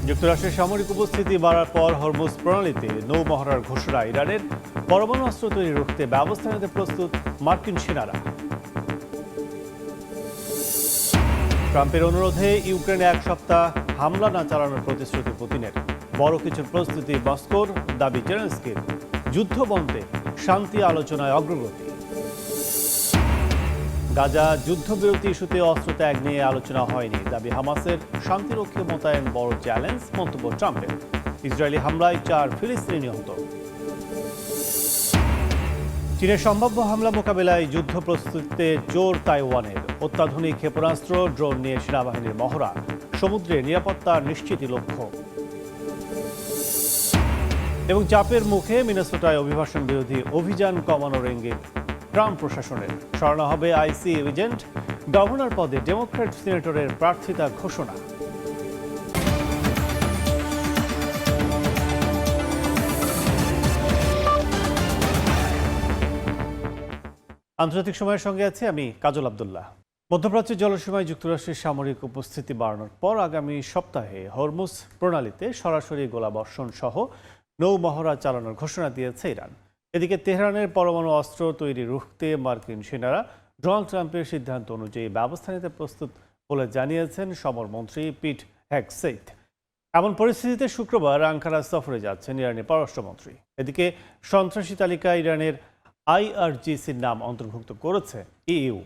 যুক্তরাষ্ট্রের সামরিক উপস্থিতি বাড়ার পর হরমুজ প্রণালীতে নৌ মহড়ার ঘোষণা। ইরানের পরমাণু অস্ত্র তৈরি রুখতে ব্যবস্থা নিতে প্রস্তুত মার্কিন সেনারা। ট্রাম্পের অনুরোধে ইউক্রেনে এক সপ্তাহ হামলা না চালানোর প্রতিশ্রুতি পুতিনের। বড় কিছু প্রস্তুতি মস্কোর, দাবি জেলেনস্কির। যুদ্ধ বন্ধে শান্তি আলোচনায় অগ্রগতি। গাজা যুদ্ধবিরতি ইস্যুতে অস্ত্র ত্যাগ নিয়ে আলোচনা হয়নি, দাবি হামাসের। শান্তিরক্ষী মোতায়েন বড় চ্যালেঞ্জ, মন্তব্য ট্রাম্পের। ইসরায়েলি হামলায় 4 ফিলিস্তিনি নিহত। চীনের সম্ভাব্য হামলা মোকাবেলায় যুদ্ধ প্রস্তুতিতে জোর তাইওয়ানের। অত্যাধুনিক ক্ষেপণাস্ত্র, ড্রোন নিয়ে সেনাবাহিনীর মহড়া। সমুদ্রে নিরাপত্তা নিশ্চিতই লক্ষ্য। এবং চাপের মুখে মিনেসোটায় অভিবাসন বিরোধী অভিযান কমানোর ইঙ্গিত ট্রাম্প প্রশাসনের। সরানো হবে আইসি এজেন্ট। গভর্নর পদে ডেমোক্র্যাট সিনেটরের প্রার্থিতা ঘোষণা। আন্তর্জাতিক সময়ের সঙ্গে আছে আমি কাজল আব্দুল্লাহ। মধ্যপ্রাচ্যের জলসীমায় যুক্তরাষ্ট্রের সামরিক উপস্থিতি বাড়ানোর পর আগামী সপ্তাহে হরমুজ প্রণালীতে সরাসরি গোলাবর্ষণ সহ নৌ মহড়া চালানোর ঘোষণা দিয়েছে ইরান। এদিকে তেহরানের পরমাণু অস্ত্র তৈরি রুখতে মার্কিন সেনারা ডোনাল্ড ট্রাম্পের সিদ্ধান্ত অনুযায়ী ব্যবস্থা নিতে প্রস্তুত বলে জানিয়েছেন সমরমন্ত্রী পিট হেগসেথ। এমন পরিস্থিতিতে শুক্রবার আঙ্কারা সফরে যাচ্ছেন ইরানের পররাষ্ট্রমন্ত্রী। এদিকে সন্ত্রাসী তালিকায় ইরানের আইআরজিসির নাম অন্তর্ভুক্ত করেছে ইইউ।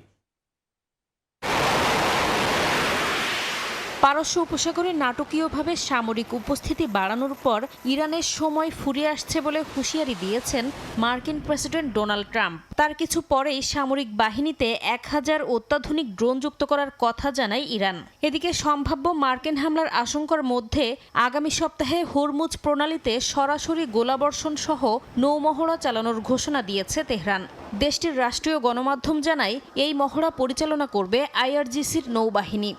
পারস্য উপসাগরে নাটকীয়ভাবে সামরিক উপস্থিতি বাড়ানোর পর ইরানের সময় ফুরিয়ে আসছে বলে হুঁশিয়ারি দিয়েছেন মার্কিন প্রেসিডেন্ট ডোনাল্ড ট্রাম্প। তার কিছু পরেই সামরিক বাহিনীতে 1000 অত্যাধুনিক ড্রোন যুক্ত করার কথা জানায় ইরান। এদিকে সম্ভাব্য মার্কিন হামলার আশঙ্কার মধ্যে আগামী সপ্তাহে হরমুজ প্রণালীতে সরাসরি গোলাবর্ষণ সহ নৌমহড়া চালানোর ঘোষণা দিয়েছে তেহরান। দেশটির রাষ্ট্রীয় গণমাধ্যম জানায় এই মহড়া পরিচালনা করবে আইআরজিসির নৌবাহিনী।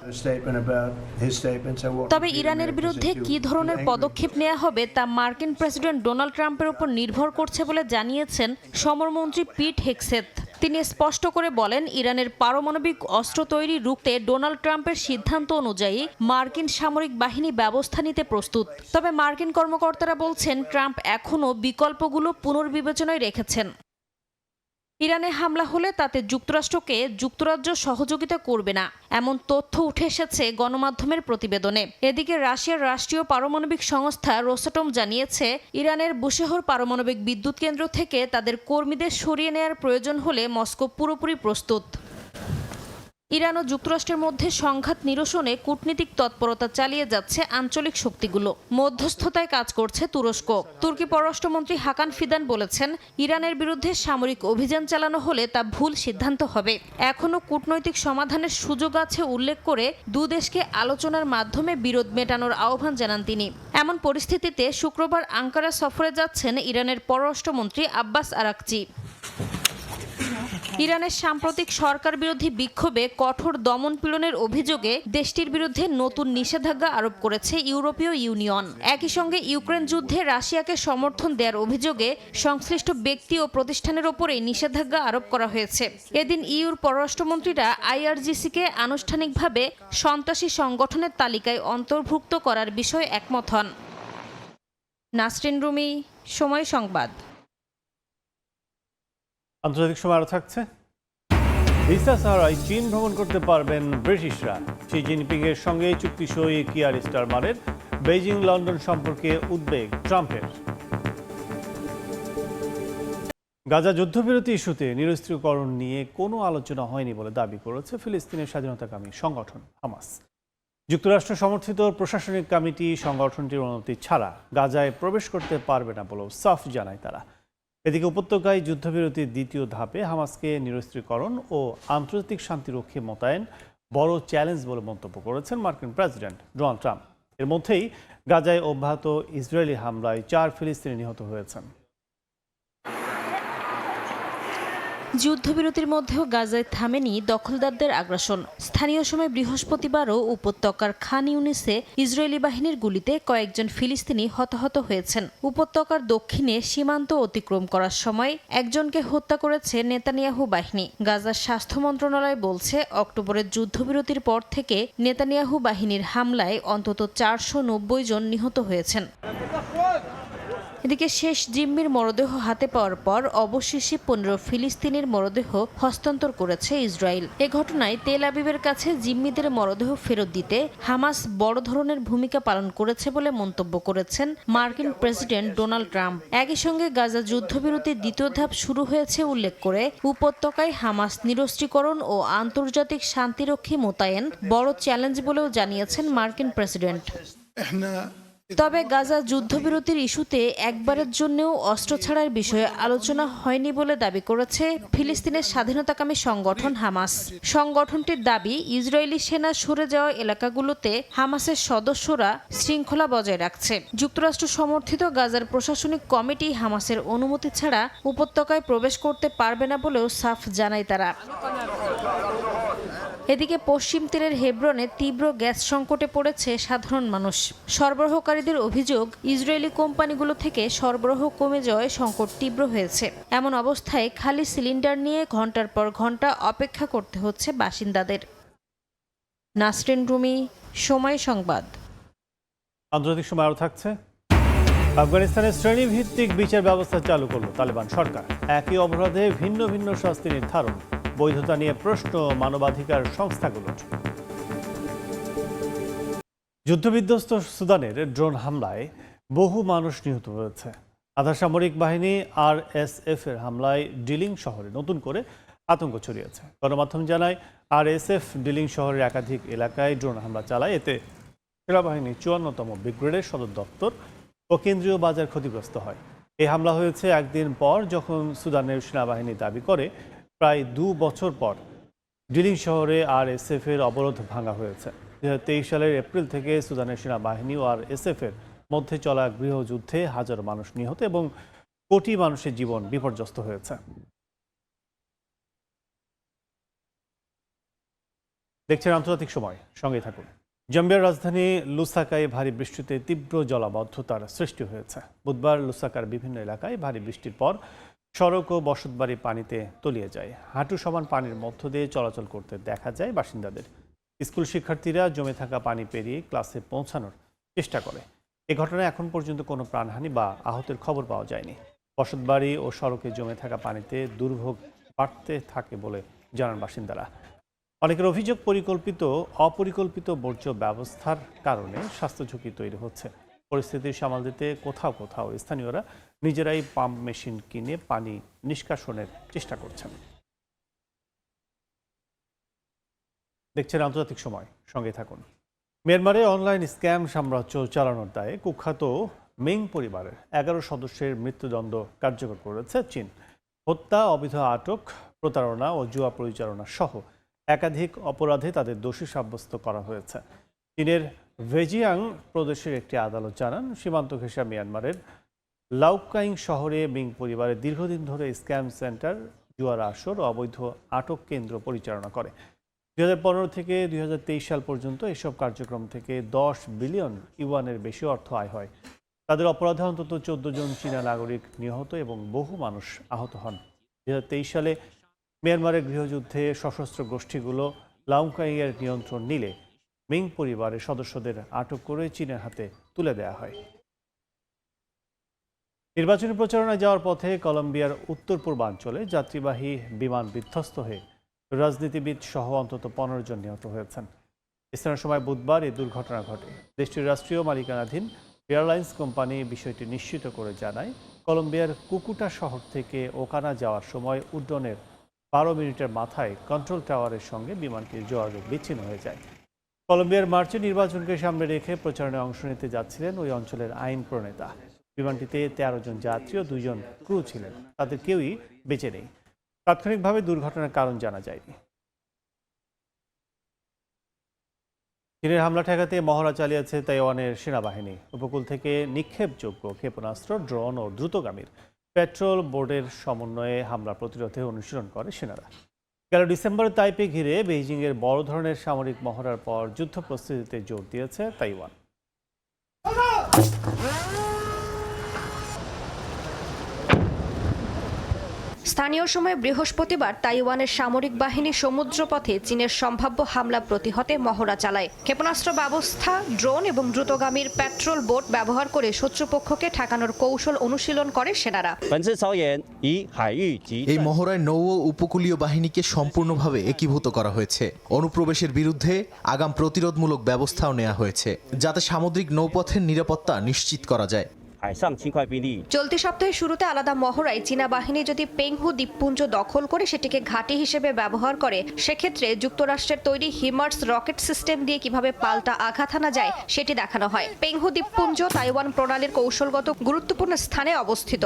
তবে ইরানের বিরুদ্ধে কী ধরনের পদক্ষেপ নেওয়া হবে তা মার্কিন প্রেসিডেন্ট ডোনাল্ড ট্রাম্পের উপর নির্ভর করছে বলে জানিয়েছেন সমরমন্ত্রী পিট হেগসেথ। তিনি স্পষ্ট করে বলেন, ইরানের পারমাণবিক অস্ত্র তৈরি রুখতে ডোনাল্ড ট্রাম্পের সিদ্ধান্ত অনুযায়ী মার্কিন সামরিক বাহিনী ব্যবস্থা নিতে প্রস্তুত। তবে মার্কিন কর্মকর্তারা বলছেন, ট্রাম্প এখনও বিকল্পগুলো পুনর্বিবেচনায় রেখেছেন। ইরানে হামলা হলে তাতে যুক্তরাষ্ট্রকে যুক্তরাজ্য সহযোগিতা করবে না, এমন তথ্য উঠে এসেছে গণমাধ্যমের প্রতিবেদনে। এদিকে রাশিয়ার রাষ্ট্রীয় পারমাণবিক সংস্থা রোসাটম জানিয়েছে, ইরানের বুশেহর পারমাণবিক বিদ্যুৎ কেন্দ্র থেকে তাদের কর্মীদের সরিয়ে নেওয়ার প্রয়োজন হলে মস্কো পুরোপুরি প্রস্তুত। ইরান ও যুক্তরাষ্ট্রের মধ্যে সংঘাত নিরসনে কূটনীতিক তৎপরতা চালিয়ে যাচ্ছে আঞ্চলিক শক্তিগুলো। মধ্যস্থতায় কাজ করছে তুরস্ক। তুর্কি পররাষ্ট্রমন্ত্রী হাকান ফিদান বলেছেন, ইরানের বিরুদ্ধে সামরিক অভিযান চালানো হলে তা ভুল সিদ্ধান্ত হবে। এখনও কূটনৈতিক সমাধানের সুযোগ আছে উল্লেখ করে দুদেশকে আলোচনার মাধ্যমে বিরোধ মেটানোর আহ্বান জানান তিনি। এমন পরিস্থিতিতে শুক্রবার আঙ্কারা সফরে যাচ্ছেন ইরানের পররাষ্ট্রমন্ত্রী আব্বাস আরাকচি। ইরানের সাম্প্রতিক সরকার বিরোধী বিক্ষোভে কঠোর দমন পীড়নের অভিযোগে দেশটির বিরুদ্ধে নতুন নিষেধাজ্ঞা আরোপ করেছে ইউরোপীয় ইউনিয়ন। একই সঙ্গে ইউক্রেন যুদ্ধে রাশিয়াকে সমর্থন দেওয়ার অভিযোগে সংশ্লিষ্ট ব্যক্তি ও প্রতিষ্ঠানের ওপরে নিষেধাজ্ঞা আরোপ করা হয়েছে। এদিন ইউর পররাষ্ট্রমন্ত্রীরা আইআরজিসিকে আনুষ্ঠানিকভাবে সন্ত্রাসী সংগঠনের তালিকায় অন্তর্ভুক্ত করার বিষয়ে একমত হন। নাসরিন রুমি, সময় সংবাদ। আন্তর্জাতিক সময় আরও থাকছে। ভিসা ছাড়াই চীন ভ্রমণ করতে পারবেন ব্রিটিশরা। শি জিনপিং এর সঙ্গে চুক্তি সই কিয়ার স্টারমারের। বেইজিং লন্ডন সম্পর্কে উদ্বেগ ট্রাম্পের। গাজা যুদ্ধবিরতি ইস্যুতে নিরস্ত্রীকরণ নিয়ে কোনো আলোচনা হয়নি বলে দাবি করেছে ফিলিস্তিনের স্বাধীনতাকামী সংগঠন হামাস। যুক্তরাষ্ট্র সমর্থিত প্রশাসনিক কমিটি সংগঠনটির অনুমতি ছাড়া গাজায় প্রবেশ করতে পারবে না বলেও সাফ জানায় তারা। এদিকে উপত্যকায় যুদ্ধবিরতির দ্বিতীয় ধাপে হামাসকে নিরস্ত্রীকরণ ও আন্তর্জাতিক শান্তিরক্ষী মোতায়েন বড় চ্যালেঞ্জ বলে মন্তব্য করেছেন মার্কিন প্রেসিডেন্ট ডোনাল্ড ট্রাম্প। এর মধ্যেই গাজায় অব্যাহত ইসরায়েলি হামলায় 4 ফিলিস্তিনি নিহত হয়েছেন। যুদ্ধবিরতির মধ্যেও গাজায় থামেনি দখলদারদের আগ্রাসন। স্থানীয় সময় বৃহস্পতিবারও উপত্যকার খান ইউনিসে ইসরায়েলি বাহিনীর গুলিতে কয়েকজন ফিলিস্তিনি হতাহত হয়েছেন। উপত্যকার দক্ষিণে সীমান্ত অতিক্রম করার সময় একজনকে হত্যা করেছে নেতানিয়াহু বাহিনী। গাজার স্বাস্থ্য মন্ত্রণালয় বলছে, অক্টোবরের যুদ্ধবিরতির পর থেকে নেতানিয়াহু বাহিনীর হামলায় অন্তত 490 জন নিহত হয়েছেন। এদিকে শেষ জিম্মির মরদেহ হাতে পাওয়ার পর অবশেষে 15 ফিলিস্তিনির মরদেহ হস্তান্তর করেছে ইসরায়েল। এ ঘটনায় তেল আবিবের কাছে জিম্মিদের মরদেহ ফেরত দিতে হামাস বড় ধরনের ভূমিকা পালন করেছে বলে মন্তব্য করেছেন মার্কিন প্রেসিডেন্ট ডোনাল্ড ট্রাম্প। একই সঙ্গে গাজা যুদ্ধবিরতির দ্বিতীয় ধাপ শুরু হয়েছে উল্লেখ করে উপত্যকায় হামাস নিরস্ত্রীকরণ ও আন্তর্জাতিক শান্তিরক্ষী মোতায়েন বড় চ্যালেঞ্জ বলেও জানিয়েছেন মার্কিন প্রেসিডেন্ট। তবে গাজা যুদ্ধবিরতির ইস্যুতে একবারের জন্যও অস্ত্র ছাড়ার বিষয়ে আলোচনা হয়নি বলে দাবি করেছে ফিলিস্তিনের স্বাধীনতাকামী সংগঠন হামাস। সংগঠনটির দাবি, ইসরায়েলি সেনা সরে যাওয়া এলাকাগুলোতে হামাসের সদস্যরা শৃঙ্খলা বজায় রাখছে। যুক্তরাষ্ট্র সমর্থিত গাজার প্রশাসনিক কমিটি হামাসের অনুমতি ছাড়া উপত্যকায় প্রবেশ করতে পারবে না বলেও সাফ জানায় তারা। এদিকে পশ্চিম তীরের হেব্রনে তীব্র গ্যাস সংকটে পড়েছে সাধারণ মানুষ। সরবরাহকারীদের অভিযোগ, ইসরায়েলি কোম্পানিগুলো থেকে সরবরাহ কমে যাওয়ায় সংকট তীব্র হয়েছে। এমন অবস্থায় খালি সিলিন্ডার নিয়ে ঘন্টার পর ঘন্টা অপেক্ষা করতে হচ্ছে বাসিন্দাদের। নাসরিন রুমি, সময় সংবাদ। আন্তর্জাতিক সময় আরও থাকছে। আফগানিস্তানের শ্রেণীভিত্তিক বিচার ব্যবস্থা চালু করল তালেবান সরকার। একই অপরাধে ভিন্ন ভিন্ন শাস্তি নির্ধারণ, বৈধতা নিয়ে প্রশ্ন মানবাধিকার সংস্থাগুলোর। যুদ্ধবিধ্বস্ত সুদানের ড্রোন হামলায় বহু মানুষ নিহত হয়েছে। আধা সামরিক বাহিনী RSF এর হামলায় ডিলিং শহরে নতুন করে আতঙ্ক ছড়িয়েছে। গণমাধ্যম জানায়, RSF ডিলিং শহরের একাধিক এলাকায় ড্রোন হামলা চালায়। এতে সেনাবাহিনীর 54তম ব্রিগেডের সদর দপ্তর ও কেন্দ্রীয় বাজার ক্ষতিগ্রস্ত হয়। এই হামলা হয়েছে একদিন পর যখন সুদানের সেনাবাহিনী দাবি করে প্রায় 2 বছর পর ডিলিং শহরে RSF এর অবরোধ ভাঙা হয়েছে। 2023 সালের এপ্রিল থেকে সুদানের সেনাবাহিনী ও RSF এর মধ্যে চলা গৃহযুদ্ধে হাজারো মানুষ নিহত এবং কোটি মানুষের জীবন বিপর্যস্ত হয়েছে। দেখছেন আন্তর্জাতিক সময়, সঙ্গে থাকুন। জাম্বিয়ার রাজধানী লুসাকায় ভারী বৃষ্টিতে তীব্র জলাবদ্ধতার সৃষ্টি হয়েছে। বুধবার লুসাকার বিভিন্ন এলাকায় ভারী বৃষ্টির পর সড়ক ও বসতবাড়ি পানিতে তলিয়ে যায়। হাঁটু সমান পানির মধ্য দিয়ে চলাচল করতে দেখা যায় বাসিন্দাদের। স্কুল শিক্ষার্থীরা জমে থাকা পানি পেরিয়ে ক্লাসে পৌঁছানোর চেষ্টা করে। এ ঘটনায় এখন পর্যন্ত কোনো প্রাণহানি বা আহতের খবর পাওয়া যায়নি। বসতবাড়ি ও সড়কে জমে থাকা পানিতে দুর্ভোগ বাড়তে থাকে বলে জানান বাসিন্দারা। অনেকের অভিযোগ, অপরিকল্পিত বর্জ্য ব্যবস্থার কারণে স্বাস্থ্য ঝুঁকি তৈরি হচ্ছে। পরিস্থিতি সামাল দিতে কোথাও কোথাও স্থানীয়রা নিজেরাই পাম্প মেশিন কিনে পানি নিষ্কাশনের চেষ্টা করছেন। দেখছেন আন্তর্জাতিক সময়, সঙ্গে থাকুন। মিয়ানমারে অনলাইন স্ক্যাম সাম্রাজ্য চালানোর দায়ে কুখ্যাত মিং পরিবারের 11 সদস্যের মৃত্যুদণ্ড কার্যকর করেছে চীন। হত্যা, অবৈধ আটক, প্রতারণা ও জুয়া পরিচালনা সহ একাধিক অপরাধে তাদের দোষী সাব্যস্ত করা হয়েছে। চীনের ভেজিয়াং প্রদেশের একটি আদালত জানান, সীমান্ত ঘেঁষা মিয়ানমারের লাউকাইং শহরে মিং পরিবারের দীর্ঘদিন ধরে স্ক্যাম সেন্টার, জুয়ার আসর ও অবৈধ আটক কেন্দ্র পরিচালনা করে। 2015 থেকে 2023 সাল পর্যন্ত এসব কার্যক্রম থেকে 10 বিলিয়ন ইউয়ানের বেশি অর্থ আয় হয়। তাদের অপরাধে অন্তত 14 জন চীনা নাগরিক নিহত এবং বহু মানুষ আহত হন। 2023 সালে মিয়ানমারের গৃহযুদ্ধে সশস্ত্র গোষ্ঠীগুলো লাউকাইয়ের নিয়ন্ত্রণ নিলে মিং পরিবারের সদস্যদের আটক করে চীনের হাতে তুলে দেওয়া হয়। নির্বাচনী প্রচারণায় যাওয়ার পথে কলম্বিয়ার উত্তর পূর্বাঞ্চলে যাত্রীবাহী বিমান বিধ্বস্ত হয়ে রাজনীতিবিদ সহ অন্তত 15 জন নিহত হয়েছেন। স্থানীয় সময় বুধবার এই দুর্ঘটনা ঘটে। দেশটির রাষ্ট্রীয় মালিকানাধীন এয়ারলাইন্স কোম্পানি বিষয়টি নিশ্চিত করে জানায়, কলম্বিয়ার কুকুটা শহর থেকে ওকানা যাওয়ার সময় উড্ডয়নের 12 মিনিটের মাথায় কন্ট্রোল টাওয়ারের সঙ্গে বিমানটির যোগাযোগ বিচ্ছিন্ন হয়ে যায়। কলম্বিয়ার মার্চে নির্বাচনকে সামনে রেখে প্রচারণায় অংশ নিতে যাচ্ছিলেন ওই অঞ্চলের আইন প্রণেতা। বিমানটিতে 13 জন যাত্রী ও 2 জন ক্রু ছিলেন। তাদের কেউই বেঁচে নেই। তাৎক্ষণিকভাবে দুর্ঘটনার কারণ জানা যায়নি। চীনের হামলা ঠেকাতে মহড়া চালিয়েছে তাইওয়ানের সেনাবাহিনী। উপকূল থেকে নিক্ষেপযোগ্য ক্ষেপণাস্ত্র, ড্রোন ও দ্রুতগামীর পেট্রোল বোর্ডের সমন্বয়ে হামলা প্রতিরোধে অনুশীলন করে সেনারা। গেল ডিসেম্বরে তাইপে ঘিরে বেইজিংয়ের বড় ধরনের সামরিক মহড়ার পর যুদ্ধ প্রস্তুতিতে জোর দিয়েছে তাইওয়ান। স্থানীয় সময় বৃহস্পতিবার তাইওয়ানের সামরিক বাহিনী সমুদ্রপথে চীনের সম্ভাব্য হামলা প্রতিহতে মহড়া চালায়। ক্ষেপণাস্ত্র ব্যবস্থা, ড্রোন এবং দ্রুতগামীর পেট্রোল বোট ব্যবহার করে শত্রুপক্ষকে ঠেকানোর কৌশল অনুশীলন করে সেনারা। এই মহড়ায় নৌ ও উপকূলীয় বাহিনীকে সম্পূর্ণভাবে একীভূত করা হয়েছে। অনুপ্রবেশের বিরুদ্ধে আগাম প্রতিরোধমূলক ব্যবস্থাও নেওয়া হয়েছে, যাতে সামুদ্রিক নৌপথের নিরাপত্তা নিশ্চিত করা যায়। চলতি সপ্তাহের শুরুতে আলাদা মহড়ায় চীনা বাহিনী যদি পেংহু দ্বীপপুঞ্জ দখল করে সেটিকে ঘাঁটি হিসেবে ব্যবহার করে, সেক্ষেত্রে যুক্তরাষ্ট্রের তৈরি হিমার্স রকেট সিস্টেম দিয়ে কিভাবে পাল্টা আঘাত হানা যায় সেটি দেখানো হয়। পেংহু দ্বীপপুঞ্জ তাইওয়ান প্রণালীর কৌশলগত গুরুত্বপূর্ণ স্থানে অবস্থিত।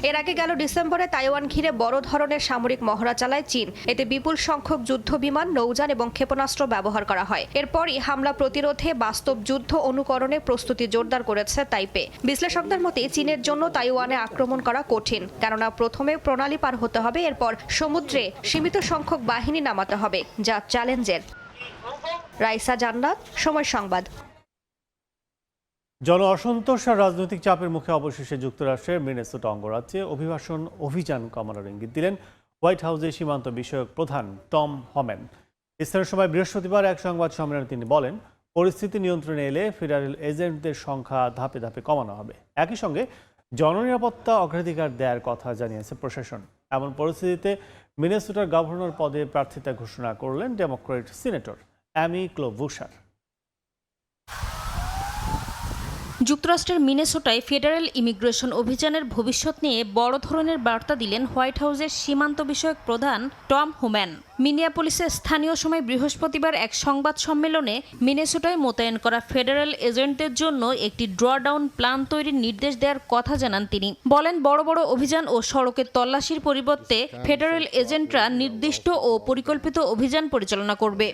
এর আগে গেল ডিসেম্বরে তাইওয়ান ঘিরে বড় ধরনের সামরিক মহড়া চালায় চীন। এতে বিপুল সংখ্যক যুদ্ধ বিমান, নৌযান এবং ক্ষেপণাস্ত্র ব্যবহার করা হয়। এরপরই হামলা প্রতিরোধে বাস্তব যুদ্ধ অনুকরণে প্রস্তুতি জোরদার করেছে তাইপে। বিশ্লেষকদের মতে চীনের জন্য তাইওয়ানে আক্রমণ করা কঠিন, কেননা প্রথমে প্রণালী পার হতে হবে, এরপর সমুদ্রে সীমিত সংখ্যক বাহিনী নামাতে হবে, যা চ্যালেঞ্জের। রাইসা জান্নাত, সময় সংবাদ। জন অসন্তোষ আর রাজনৈতিক চাপের মুখে অবশেষে যুক্তরাষ্ট্রের মিনেসোটা অঙ্গরাজ্যে অভিযান কমানোর ইঙ্গিত দিলেন হোয়াইট হাউসের সীমান্ত বিষয়ক প্রধান টম হোম্যান। স্থানীয় সময় বৃহস্পতিবার এক সংবাদ সম্মেলনে তিনি বলেন, পরিস্থিতি নিয়ন্ত্রণে এলে ফেডারেল এজেন্টদের সংখ্যা ধাপে ধাপে কমানো হবে। একই সঙ্গে জননিরাপত্তা অগ্রাধিকার দেওয়ার কথা জানিয়েছে প্রশাসন। এমন পরিস্থিতিতে মিনেসোটার গভর্নর পদে প্রার্থিতা ঘোষণা করলেন ডেমোক্রেট সিনেটর অ্যামি ক্লোবুশার। যুক্তরাষ্ট্রের মিনেসোটায় ফেডারেল ইমিগ্রেশন অভিযানের ভবিষ্যৎ নিয়ে বড় ধরনের বার্তা দিলেন হোয়াইট হাউসের সীমান্ত বিষয়ক প্রধান টম হোম্যান। মিনিয়াপলিসে স্থানীয় সময় বৃহস্পতিবার এক সংবাদ সম্মেলনে মিনেসোটায় মোতায়েন করা ফেডারেল এজেন্টদের জন্য একটি ড্রডাউন প্ল্যান তৈরির নির্দেশ দেওয়ার কথা জানান তিনি। বলেন, বড় বড় অভিযান ও সড়কের তল্লাশির পরিবর্তে ফেডারেল এজেন্টরা নির্দিষ্ট ও পরিকল্পিত অভিযান পরিচালনা করবে।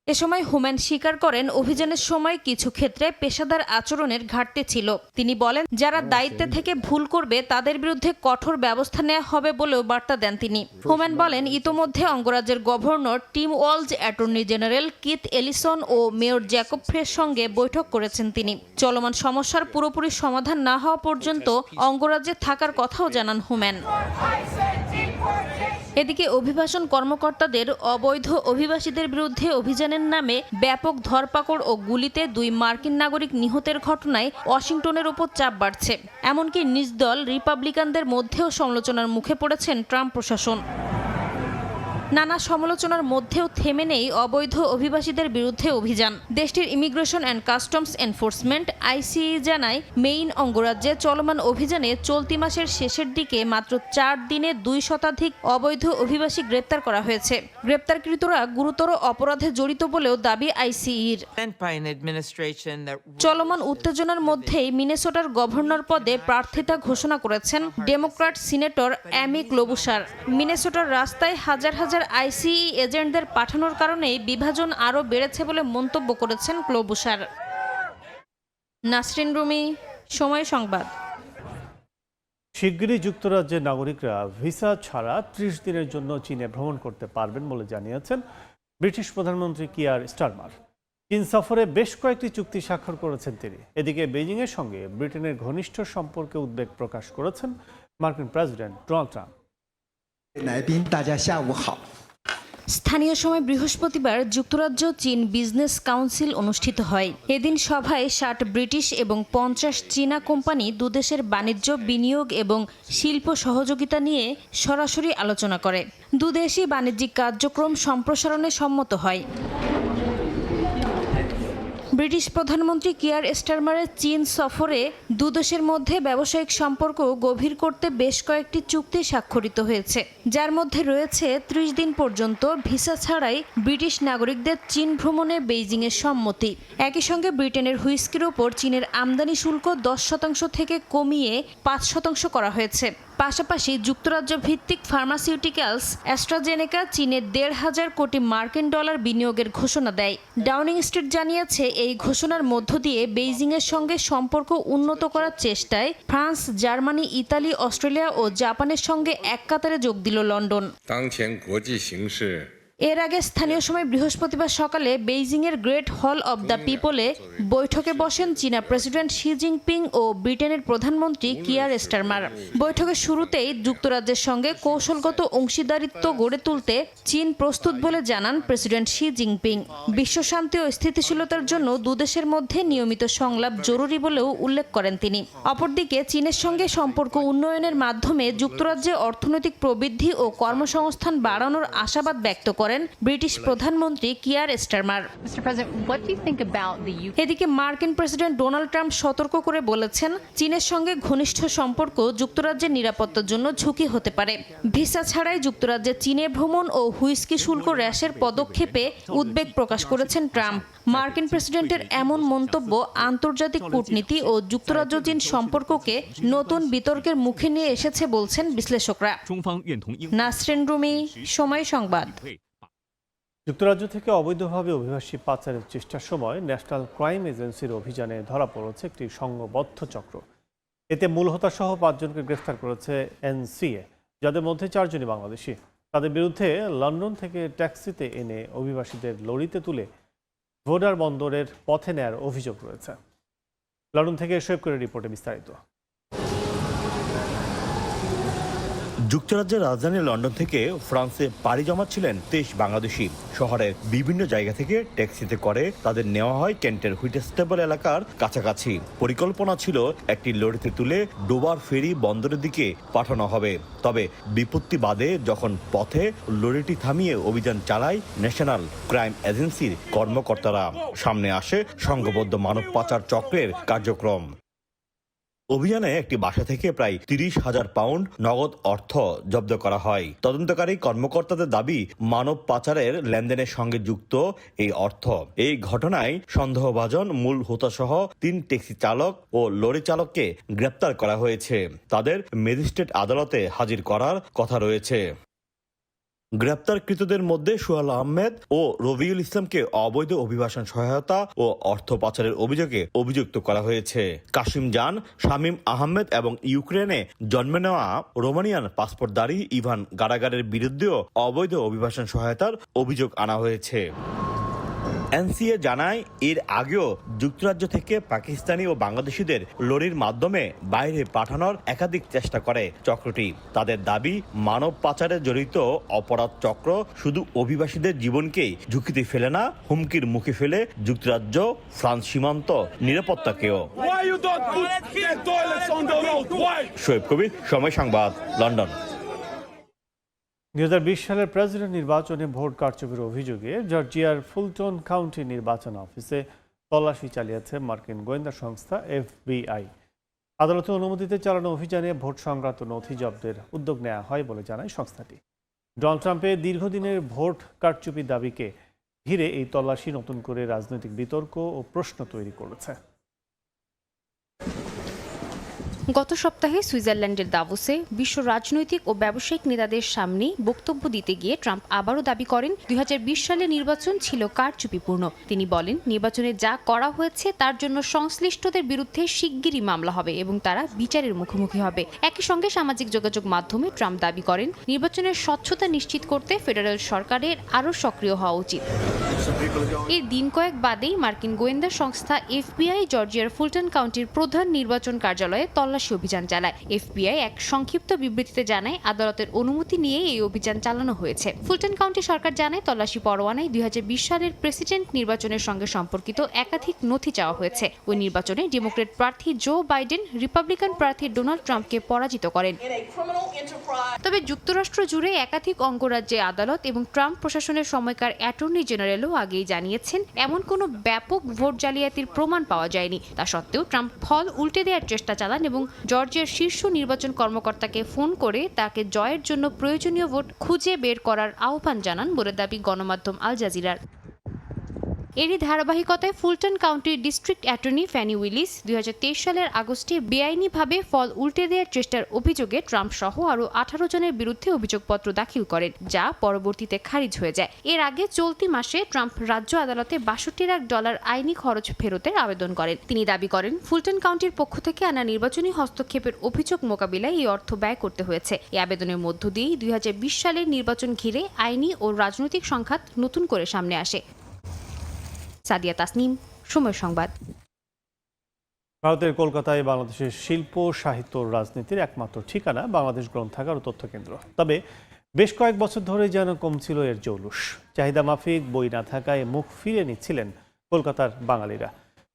এ সময় হোম্যান স্বীকার করেন, অভিযানের সময় কিছু ক্ষেত্রে পেশাদার আচরণের ঘাটতি ছিল। তিনি বলেন, যারা দায়িত্বে থেকে ভুল করবে তাদের বিরুদ্ধে কঠোর ব্যবস্থা নেওয়া হবে বলেও বার্তা দেন তিনি। হোম্যান বলেন, ইতোমধ্যে অঙ্গরাজ্যের governor Tim Walz, attorney general Keith Ellison ও মেয়র জ্যাকব ফ্রের সঙ্গে বৈঠক করেছেন তিনি। চলমান সমস্যার পুরোপুরি সমাধান না হওয়া পর্যন্ত অঙ্গরাজ্যে থাকার কথাও জানান হোম্যান। এদিকে অভিবাসন কর্মকর্তাদের অবৈধ অভিবাসীদের বিরুদ্ধে অভিযানের নামে ব্যাপক ধরপাকড় ও গুলিতে 2 মার্কিন নাগরিক নিহতের ঘটনায় ওয়াশিংটনের উপর চাপ বাড়ছে। এমনকি নিজ দল রিপাবলিকানদের মধ্যেও সমালোচনার মুখে পড়েছেন ট্রাম্প প্রশাসন। নানা সমালোচনার মধ্যেও থেমে নেই অবৈধ অভিবাসীদের বিরুদ্ধে অভিযান। দেশটির ইমিগ্রেশন অ্যান্ড কাস্টমস এনফোর্সমেন্ট আইসিই জানায়, মেইন অঙ্গরাজ্যে চলমান অভিযানে চলতি মাসের শেষের দিকে মাত্র 4 দিনে 2 শতাধিক অবৈধ অভিবাসী গ্রেপ্তার করা হয়েছে। গ্রেপ্তারকৃতরা গুরুতর অপরাধে জড়িত বলেও দাবি আইসিইর। চলমান উত্তেজনার মধ্যেই মিনেসোটার গভর্নর পদে প্রার্থিতা ঘোষণা করেছেন ডেমোক্র্যাট সিনেটর অ্যামি ক্লোবুশার। মিনেসোটার রাস্তায় হাজার হাজার আইসিই এজেন্টদের পাঠানোর কারণেই বিভাজন আরও বেড়েছে বলে মন্তব্য করেছেন ক্লোবুশার। নাসরিন রুমি, সময় সংবাদ। শিগগিরই যুক্তরাজ্যের নাগরিকরা ভিসা ছাড়া 30 দিনের জন্য চীনে ভ্রমণ করতে পারবেন বলে জানিয়েছেন ব্রিটিশ প্রধানমন্ত্রী কিয়ার স্টারমার। চীন সফরে বেশ কয়েকটি চুক্তি স্বাক্ষর করেছেন তিনি। এদিকে বেইজিংয়ের সঙ্গে ব্রিটেনের ঘনিষ্ঠ সম্পর্কে উদ্বেগ প্রকাশ করেছেন মার্কিন প্রেসিডেন্ট ডোনাল্ড ট্রাম্প। স্থানীয় সময় বৃহস্পতিবার যুক্তরাজ্য চীন বিজনেস কাউন্সিল অনুষ্ঠিত হয়। এদিন সভায় 60 ব্রিটিশ এবং 50 চীনা কোম্পানি দুদেশের বাণিজ্য, বিনিয়োগ এবং শিল্প সহযোগিতা নিয়ে সরাসরি আলোচনা করে। দুদেশই বাণিজ্যিক কার্যক্রম সম্প্রসারণে সম্মত হয়। ব্রিটিশ প্রধানমন্ত্রী কিয়ার স্টারমারের চীন সফরে দুদেশের মধ্যে ব্যবসায়িক সম্পর্ক গভীর করতে বেশ কয়েকটি চুক্তি স্বাক্ষরিত হয়েছে, যার মধ্যে রয়েছে 30 দিন পর্যন্ত ভিসা ছাড়াই ব্রিটিশ নাগরিকদের চীন ভ্রমণে বেইজিংয়ের সম্মতি। একই সঙ্গে ব্রিটেনের হুইস্কির ওপর চীনের আমদানি শুল্ক 10% থেকে কমিয়ে 5% করা হয়েছে। পাশাপাশি যুক্তরাজ্য ভিত্তিক ফার্মাসিউটিক্যালস অ্যাস্ট্রাজেনেকা চীনে ১,৫০০ কোটি মার্কিন ডলার বিনিয়োগের ঘোষণা দেয়। ডাউনিং স্ট্রিট জানিয়েছে, এই ঘোষণার মধ্য দিয়ে বেইজিংয়ের সঙ্গে সম্পর্ক উন্নত করার চেষ্টায় ফ্রান্স, জার্মানি, ইতালি, অস্ট্রেলিয়া ও জাপানের সঙ্গে এক কাতারে যোগ দিল লন্ডন। এর আগে স্থানীয় সময় বৃহস্পতিবার সকালে বেইজিংয়ের গ্রেট হল অব দ্য পিপলে বৈঠকে বসেন চীনা প্রেসিডেন্ট শি জিনপিং ও ব্রিটেনের প্রধানমন্ত্রী কিয়ার স্টারমার। বৈঠকের শুরুতেই যুক্তরাজ্যের সঙ্গে কৌশলগত অংশীদারিত্ব গড়ে তুলতে চীন প্রস্তুত বলে জানান প্রেসিডেন্ট শি জিনপিং। বিশ্বশান্তি ও স্থিতিশীলতার জন্য দুদেশের মধ্যে নিয়মিত সংলাপ জরুরি বলেও উল্লেখ করেন তিনি। অপরদিকে চীনের সঙ্গে সম্পর্ক উন্নয়নের মাধ্যমে যুক্তরাজ্যে অর্থনৈতিক প্রবৃদ্ধি ও কর্মসংস্থান বাড়ানোর আশাবাদ ব্যক্ত করেন ব্রিটিশ প্রধানমন্ত্রী কিয়ার স্টারমার। এদিকে মার্কিন প্রেসিডেন্ট ডোনাল্ড ট্রাম্প সতর্ক করে বলেছেন, চীনের সঙ্গে ঘনিষ্ঠ সম্পর্ক যুক্তরাজ্যের নিরাপত্তার জন্য ঝুঁকি হতে পারে। ভিসা ছাড়াই যুক্তরাজ্যে চীনে ভ্রমণ ও হুইস্কি শুল্ক হ্রাসের পদক্ষেপে উদ্বেগ প্রকাশ করেছেন ট্রাম্প। মার্কিন প্রেসিডেন্টের এমন মন্তব্য আন্তর্জাতিক কূটনীতি ও যুক্তরাজ্য চীন সম্পর্ককে নতুন বিতর্কের মুখে নিয়ে এসেছে বলছেন বিশ্লেষকরা। নাসরিন রুমি, সময় সংবাদ। যুক্তরাজ্য থেকে অবৈধভাবে অভিবাসী পাচারের চেষ্টার সময় ন্যাশনাল ক্রাইম এজেন্সির অভিযানে ধরা পড়েছে একটি সংঘবদ্ধ চক্র। এতে মূল হোতাসহ ৫ জনকে গ্রেফতার করেছে এনসিএ, যাদের মধ্যে ৪ জনই বাংলাদেশি। তাদের বিরুদ্ধে লন্ডন থেকে ট্যাক্সিতে এনে অভিবাসীদের লরিতে তুলে ভোডার বন্দরের পথে নেয়ার অভিযোগ রয়েছে। লন্ডন থেকে শোয়েব করে রিপোর্টে বিস্তারিত। যুক্তরাজ্যের রাজধানী লন্ডন থেকে ফ্রান্সে পাড়ি জমাচ্ছিলেন ২৩ বাংলাদেশি। শহরের বিভিন্ন জায়গা থেকে ট্যাক্সিতে করে তাদের নেওয়া হয় কেন্টের হুইটস্টেবল এলাকার কাছাকাছি। পরিকল্পনা ছিল একটি লরিতে তুলে ডোবার ফেরি বন্দরের দিকে পাঠানো হবে। তবে বিপত্তি বাদে যখন পথে লরিটি থামিয়ে অভিযান চালায় ন্যাশনাল ক্রাইম এজেন্সির কর্মকর্তারা, সামনে আসে সংঘবদ্ধ মানব পাচার চক্রের কার্যক্রম। অভিযানে একটি বাসা থেকে প্রায় ৩০,০০০ পাউন্ড নগদ অর্থ জব্দ করা হয়। তদন্তকারী কর্মকর্তাদের দাবি, মানব পাচারের লেনদেনের সঙ্গে যুক্ত এই অর্থ। এই ঘটনায় সন্দেহভাজন মূল হোতাসহ ৩ ট্যাক্সি চালক ও লরি চালককে গ্রেপ্তার করা হয়েছে। তাদের ম্যাজিস্ট্রেট আদালতে হাজির করার কথা রয়েছে। গ্রেপ্তারকৃতদের মধ্যে সোহেল আহমেদ ও রবিউল ইসলামকে অবৈধ অভিবাসন সহায়তা ও অর্থ পাচারের অভিযোগে অভিযুক্ত করা হয়েছে। কাশিম জান, শামীম আহমেদ এবং ইউক্রেনে জন্ম নেওয়া রোমানিয়ান পাসপোর্টধারী ইভান গারাগারের বিরুদ্ধেও অবৈধ অভিবাসন সহায়তার অভিযোগ আনা হয়েছে। এনসিএ জানায়, এর আগেও যুক্তরাজ্য থেকে পাকিস্তানি ও বাংলাদেশিদের লরির মাধ্যমে বাইরে পাঠানোর একাধিক চেষ্টা করে চক্রটি। তাদের দাবি, মানব পাচারে জড়িত অপরাধ চক্র শুধু অভিবাসীদের জীবনকেই ঝুঁকিতে ফেলে না, হুমকির মুখে ফেলে যুক্তরাজ্য ফ্রান্স সীমান্ত নিরাপত্তাকেও। শোয়েব কবির, সময় সংবাদ, লন্ডন। ২০২০ সালের প্রেসিডেন্ট নির্বাচনে ভোট কারচুপির অভিযোগে জর্জিয়ার ফুলটন কাউন্টি নির্বাচন অফিসে তল্লাশি চালিয়েছে মার্কিন গোয়েন্দা সংস্থা FBI। আদালতের অনুমতিতে চালানো অভিযানে ভোট সংক্রান্ত নথি জব্দের উদ্যোগ নেওয়া হয় বলে জানায় সংস্থাটি। ডোনাল্ড ট্রাম্পের দীর্ঘদিনের ভোট কারচুপি দাবিকে ঘিরে এই তল্লাশি নতুন করে রাজনৈতিক বিতর্ক ও প্রশ্ন তৈরি করেছে। গত সপ্তাহে সুইজারল্যান্ডের দাভোসে বিশ্ব রাজনৈতিক ও ব্যবসায়িক নেতাদের সামনে বক্তব্য দিতে গিয়ে ট্রাম্প আবারও দাবি করেন ২০২০ সালের নির্বাচন ছিল কারচুপিপূর্ণ। তিনি বলেন, নির্বাচনে যা করা হয়েছে তার জন্য সংশ্লিষ্টদের বিরুদ্ধে শিগগিরই মামলা হবে এবং তারা বিচারের মুখোমুখি হবে। একই সঙ্গে সামাজিক যোগাযোগ মাধ্যমে ট্রাম্প দাবি করেন, নির্বাচনের স্বচ্ছতা নিশ্চিত করতে ফেডারেল সরকারের আরও সক্রিয় হওয়া উচিত। এর দিন কয়েক বাদেই মার্কিন গোয়েন্দা সংস্থা FBI জর্জিয়ার ফুলটন কাউন্টির প্রধান নির্বাচন কার্যালয়ে তল্লাশি অভিযান চালায়। FBI এক সংক্ষিপ্ত বিবৃতিতে জানায়, আদালতের অনুমতি নিয়ে এই অভিযান চালানো হয়েছে। ফুলটন কাউন্টি সরকার জানায়, তল্লাশি পরোয়ানায় ২০২০ সালের প্রেসিডেন্ট নির্বাচনের সঙ্গে সম্পর্কিত একাধিক নথি চাওয়া হয়েছে। ওই নির্বাচনে ডেমোক্রেট প্রার্থী জো বাইডেন রিপাবলিকান প্রার্থী ডোনাল্ড ট্রাম্পকে পরাজিত করেন। তবে যুক্তরাষ্ট্র জুড়ে একাধিক অঙ্গরাজ্যে আদালত এবং ট্রাম্প প্রশাসনের সময়কার অ্যাটর্নি জেনারেলও আগেই জানিয়েছেন, এমন কোনো ব্যাপক ভোট জালিয়াতির প্রমাণ পাওয়া যায়নি। তা সত্ত্বেও ট্রাম্প ফল উল্টে দেওয়ার চেষ্টা চালান এবং জর্জিয়ার শীর্ষ নির্বাচন কর্মকর্তাকে ফোন করে তাকে জয়ের জন্য প্রয়োজনীয় ভোট খুঁজে বের করার আহ্বান জানান বলে দাবি গণমাধ্যম আল জাজিরার। এরই ধারাবাহিকতায় ফুলটন কাউন্টির ডিস্ট্রিক্ট অ্যাটর্নি ফ্যানি উইলিস 2023 সালের আগস্টে বেআইনিভাবে ফল উল্টে দেওয়ার চেষ্টার অভিযোগে ট্রাম্প সহ আরও 18 জনের বিরুদ্ধে অভিযোগপত্র দাখিল করেন, যা পরবর্তীতে খারিজ হয়ে যায়। এর আগে চলতি মাসে ট্রাম্প রাজ্য আদালতে $62 লাখ আইনি খরচ ফেরতের আবেদন করেন। তিনি দাবি করেন ফুলটন কাউন্টির পক্ষ থেকে আনা নির্বাচনী হস্তক্ষেপের অভিযোগ মোকাবিলায় এই অর্থ ব্যয় করতে হয়েছে। এই আবেদনের মধ্য দিয়েই 2020 সালের নির্বাচন ঘিরে আইনি ও রাজনৈতিক সংঘাত নতুন করে সামনে আসে। সাদিয়া তাসনিম, সময় সংবাদ। ভারতের কলকাতায় বাংলাদেশের শিল্প, সাহিত্য, রাজনীতির একমাত্র ঠিকানা বাংলাদেশ গ্রন্থাগার ও তথ্য কেন্দ্র। তবে বেশ কয়েক বছর ধরে যেন কমছিল এর জৌলুস। চাহিদা মাফিক বই না থাকায় মুখ ফিরিয়ে নিচ্ছিলেন কলকাতার বাঙালিরা।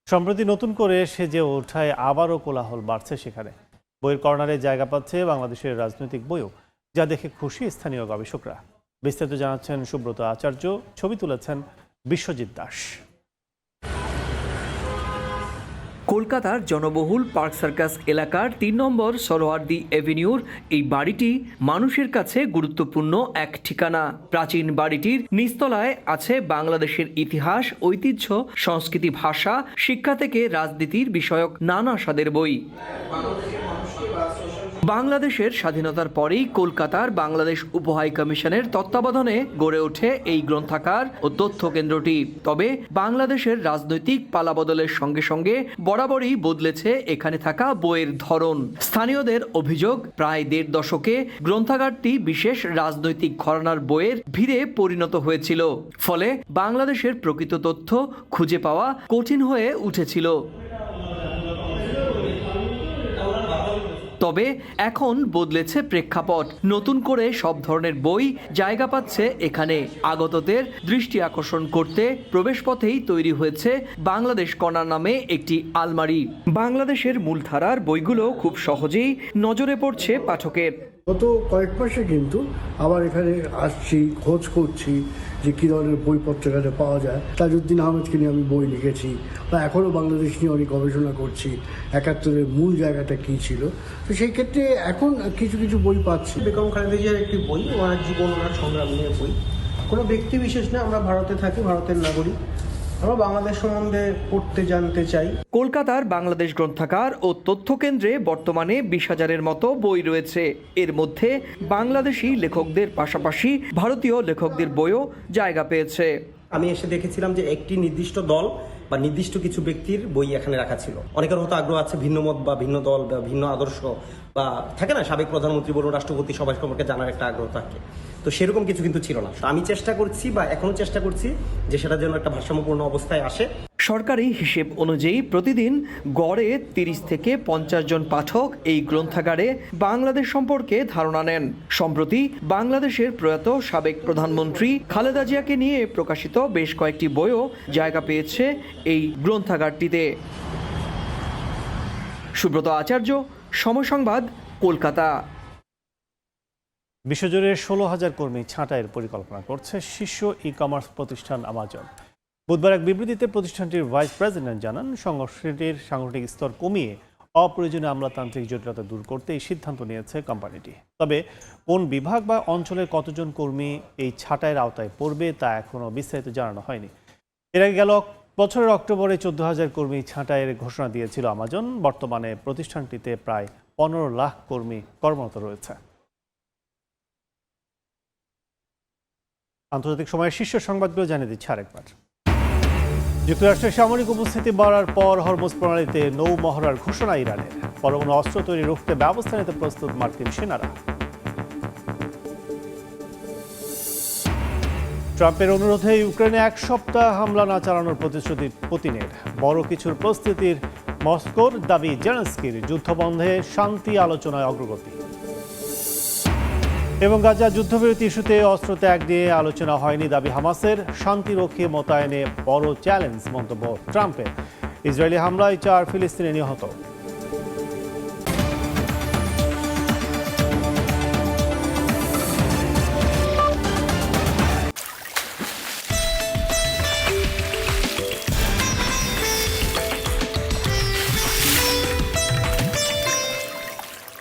সম্প্রতি নতুন করে সেজে ওঠায় আবারও কোলাহল বাড়ছে সেখানে। বইয়ের কর্নারে জায়গা পাচ্ছে বাংলাদেশের রাজনৈতিক বইও, যা দেখে খুশি স্থানীয় গবেষকরা। বিস্তারিত জানাচ্ছেন সুব্রত আচার্য, ছবি তুলেছেন বিশ্বজিৎ দাস। কলকাতার জনবহুল পার্ক সার্কাস এলাকার 3 নম্বর সরোয়ার্দী এভিনিউর এই বাড়িটি মানুষের কাছে গুরুত্বপূর্ণ এক ঠিকানা। প্রাচীন বাড়িটির নিচতলায় আছে বাংলাদেশের ইতিহাস, ঐতিহ্য, সংস্কৃতি, ভাষা, শিক্ষা থেকে রাজনীতির বিষয়ক নানা স্বাদের বই। বাংলাদেশের স্বাধীনতার পরেই কলকাতার বাংলাদেশ উপহাই কমিশনের তত্ত্বাবধানে গড়ে ওঠে এই গ্রন্থাগার ও তথ্য কেন্দ্রটি। তবে বাংলাদেশের রাজনৈতিক পালাবদলের সঙ্গে সঙ্গে বরাবরই বদলেছে এখানে থাকা বইয়ের ধরন। স্থানীয়দের অভিযোগ, প্রায় 1.5 দশকে গ্রন্থাগারটি বিশেষ রাজনৈতিক ঘরানার বইয়ের ভিড়ে পরিণত হয়েছিল। ফলে বাংলাদেশের প্রকৃত তথ্য খুঁজে পাওয়া কঠিন হয়ে উঠেছিল। তবে এখন বদলেছে প্রেক্ষাপট। নতুন করে সব ধরনের বই জায়গা পাচ্ছে এখানে। আগতদের দৃষ্টি আকর্ষণ করতে প্রবেশপথেই তৈরি হয়েছে বাংলাদেশ কর্নার নামে একটি আলমারি। বাংলাদেশের মূলধারার বইগুলো খুব সহজেই নজরে পড়ছে পাঠকের। গত কয়েক মাসে কিন্তু আবার এখানে আসছি, খোঁজ করছি যে কী ধরনের বইপত্র এখানে পাওয়া যায়। তাজউদ্দিন আহমেদকে নিয়ে আমি বই লিখেছি, বা এখনও বাংলাদেশ নিয়ে অনেক গবেষণা করছি, 71-এর মূল জায়গাটা কী ছিল। তো সেই ক্ষেত্রে এখন কিছু কিছু বই পাচ্ছি। বেগম খালেদা জিয়ার একটি বই, ওনার জীবন, ওনার সংগ্রাম নিয়ে বই। কোনো ব্যক্তি বিশেষ না, আমরা ভারতে থাকি, ভারতের নাগরিক, আমরা বাংলাদেশ সম্বন্ধে পড়তে জানতে চাই। কলকাতার বাংলাদেশ গ্রন্থাগার ও তথ্য কেন্দ্রে বর্তমানে 20,000-এর মতো বই রয়েছে। এর মধ্যে বাংলাদেশি লেখকদের পাশাপাশি ভারতীয় লেখকদের বইও জায়গা পেয়েছে। আমি এসে দেখেছিলাম যে একটি নির্দিষ্ট দল বা নির্দিষ্ট কিছু ব্যক্তির বই এখানে রাখা ছিল। অনেকের হয়তো আগ্রহ আছে ভিন্ন মত বা ভিন্ন দল বা ভিন্ন আদর্শ, বা থাকে না সাবেক প্রধানমন্ত্রী বলুন, রাষ্ট্রপতি, সবাই সম্পর্কে জানার একটা আগ্রহ থাকে। তো সেরকম কিছু কিন্তু ছিল না। আমি চেষ্টা করছি বা এখনো চেষ্টা করছি যে সেটা যেন একটা ভারসাম্যপূর্ণ অবস্থায় আসে। সরকারি হিসেব অনুযায়ী প্রতিদিন গড়ে 30 থেকে 50 জন পাঠক এই গ্রন্থাগারে বাংলাদেশ সম্পর্কে ধারণা নেন। সম্প্রতি বাংলাদেশের প্রয়াত সাবেক প্রধানমন্ত্রী খালেদা জিয়াকে নিয়ে প্রকাশিত বেশ কয়েকটি বইও জায়গা পেয়েছে এই গ্রন্থাগারটিতে। সুব্রত আচার্য, সময় সংবাদ, কলকাতা। বিশ্বজুড়ে 16,000 কর্মী ছাঁটাইয়ের পরিকল্পনা করছে শীর্ষ ই-কমার্স প্রতিষ্ঠান আমাজন। বুধবার এক বিবৃতিতে প্রতিষ্ঠানটির ভাইস প্রেসিডেন্ট জানান, সংগঠনটির সাংগঠনিক স্তর কমিয়ে অপ্রয়োজনীয় আমলাতান্ত্রিক জটিলতা দূর করতে এই সিদ্ধান্ত নিয়েছে কোম্পানিটি। তবে কোন বিভাগ বা অঞ্চলের কতজন কর্মী এই ছাঁটাইয়ের আওতায় পড়বে তা এখনও বিস্তারিত জানানো হয়নি। এর আগে গেল বছরের অক্টোবরে 14,000 কর্মী ছাঁটাইয়ের ঘোষণা দিয়েছিল আমাজন। বর্তমানে প্রতিষ্ঠানটিতে প্রায় 15 লাখ কর্মী কর্মরত রয়েছে। আন্তর্জাতিক সময়ের শীর্ষ সংবাদগুলো জানিয়ে দিচ্ছে আরেকবার। যুক্তরাষ্ট্রের সামরিক উপস্থিতি বাড়ার পর হরমুজ প্রণালীতে নৌ মহড়ার ঘোষণা ইরানের। পরমাণু অস্ত্র তৈরি রুখতে ব্যবস্থা নিতে প্রস্তুত মার্কিন সেনারা। ট্রাম্পের অনুরোধে ইউক্রেনে 1 সপ্তাহ হামলা না চালানোর প্রতিশ্রুতি পুতিনের। বড় কিছুর প্রস্তুতির মস্কোর দাবি জেলেনস্কির। যুদ্ধবন্ধে শান্তি আলোচনায় অগ্রগতি। এবং গাজা যুদ্ধবিরতি ইস্যুতে অস্ত্র ত্যাগ নিয়ে আলোচনা হয়নি দাবি হামাসের। শান্তিরক্ষী মোতায়েনে বড় চ্যালেঞ্জ মন্তব্য ট্রাম্পের। ইসরায়েলি হামলায় 4 ফিলিস্তিনি নিহত।